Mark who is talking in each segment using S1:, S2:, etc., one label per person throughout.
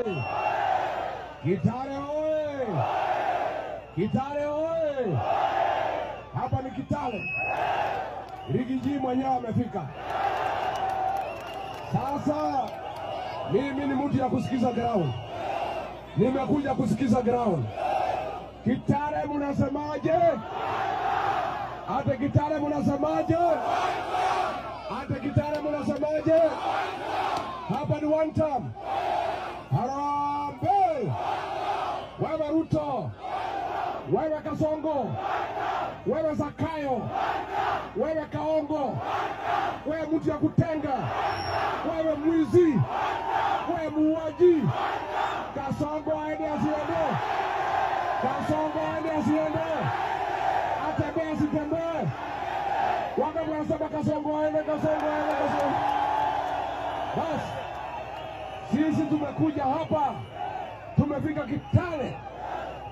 S1: oye! Kitale oye! Kitale oye! Hapa ni Kitale. Rigiji mwenyewe amefika. Sasa mimi ni mtu ya kusikiza ground. Nimekuja kusikiza ground. Kitale mnasemaje? Hata Kitale mnasemaje? Hata Kitale mnasemaje? Hapa ni one time. Harambee! Wewe Ruto, wewe Kasongo, wewe Zakayo, wewe Kaongo, wewe mtu ya kutenga, wewe mwizi, wewe muuaji, Kasongo aende asiende, Kasongo aende asiende, atembee asitembee, wangapi wanasema Kasongo aende, Kasongo aende, Kasongo. Basi sisi tumekuja hapa, tumefika Kitale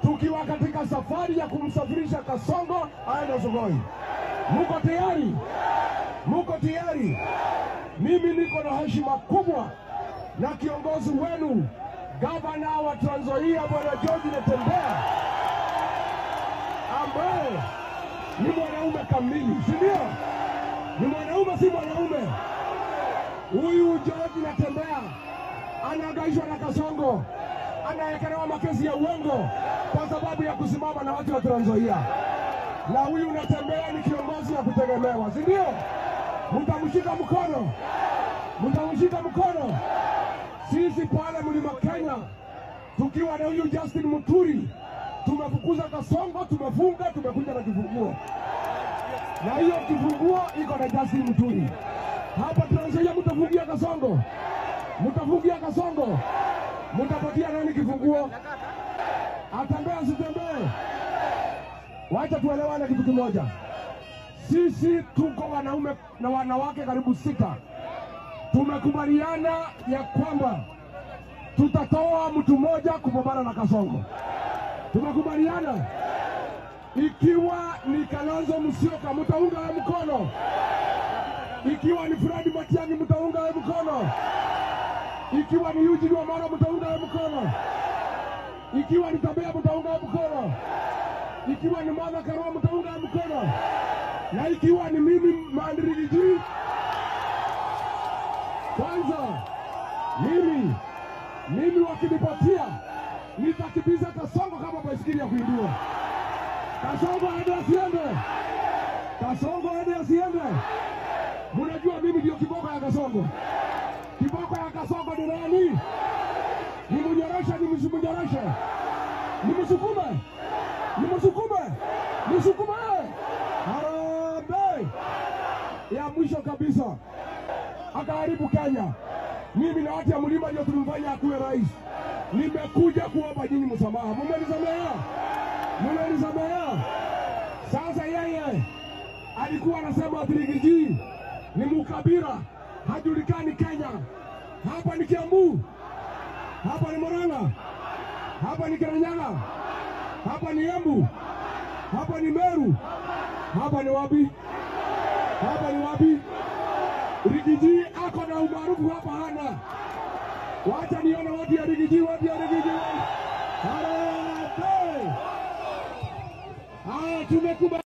S1: tukiwa katika safari ya kumsafirisha Kasongo aende Sugoi. Muko tayari? Muko tayari? Mimi niko na heshima kubwa na kiongozi wenu gavana wa Trans Nzoia Bwana George Natembeya, ambaye ni mwanaume kamili, si ndio? Ni mwanaume, si mwanaume. Huyu George Natembeya anahangaishwa na Kasongo, anaekelewa makesi ya uongo kwa sababu ya kusimama na watu wa Trans Nzoia. Na huyu Natembeya ni kiongozi wa kutegemewa, si ndio? Mtamshika mkono, mtamshika mkono. Sisi pale Mlima Kenya tukiwa na huyu Justin Muturi tumefukuza Kasongo, tumefunga, tumekuja na kifunguo. Na hiyo kifunguo iko na Justin Muturi. Hapa Trans Nzoia mtafungia Kasongo, mtafungia Kasongo. Mtapatia nani kifunguo? Atembee asitembee? Wacha tuelewane kitu kimoja. Sisi tuko wanaume na wanawake karibu 6. Tumekubaliana ya kwamba tutatoa mtu mmoja kupambana na Kasongo. Tumekubaliana. Ikiwa ni Kalonzo Musyoka mtaunga mkono. Ikiwa ni Fred Matiang'i mtaunga mkono. Ikiwa ni Eugene Wamalwa mtaunga mkono. Ikiwa ni Tabea mtaunga mkono. Ikiwa ni Martha Karua mtaunga mkono. Na ikiwa ni mimi Mandirigiji, kwanza mimi wakinipatia nitakibiza Kasongo kama baisikeli ya kuinua. Kasongo aende asiende. Kasongo aende asiende. Mnajua mimi ndio kiboko ya Kasongo. Kiboko ya Kasongo ni nani? Nimnyoroshe, nimsimnyoroshe. Nimsukume. Nimsukume. Nimsukume. Harambee! Ya mwisho kabisa, akaharibu Kenya. Mimi na watu ya mlima ndio tulimfanya akuwe rais. Nimekuja kuomba nyinyi msamaha. Mmenisamehe? Mmenisamehe? Sasa yeye alikuwa anasema Rigiji ni mkabila, hajulikani Kenya. Hapa ni Kiambu, hapa ni Murang'a, hapa ni Kirinyaga, hapa ni Embu, hapa ni Meru, hapa ni wapi? Hapa ni wapi? Rigiji ako na umaarufu hapa hana. Wacha nione watu ya Rigiji, watu ya Rigiji. Harambee! Tumekubali.